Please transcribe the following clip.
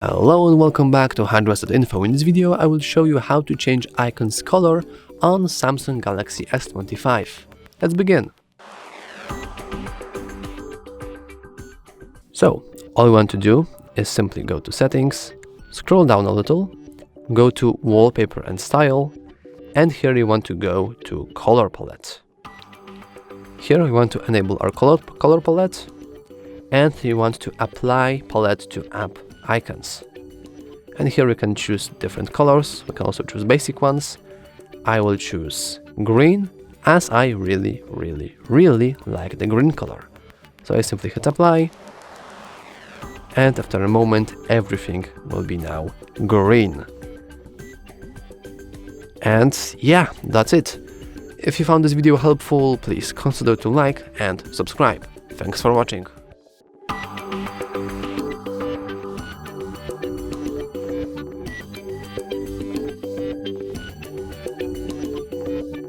Hello and welcome back to HardReset.Info. In this video I will show you how to change icon's color on Samsung Galaxy S25. Let's begin. So, all you want to do is simply go to Settings, scroll down a little, go to Wallpaper and Style, and here you want to go to Color Palette. Here we want to enable our color palette, and you want to apply palette to app icons. And here we can choose different colors. We can also choose basic ones. I will choose green, as I really like the green color. So I simply hit apply, and after a moment everything will be now green. And yeah, that's it. If you found this video helpful, please consider to like and subscribe. Thanks for watching.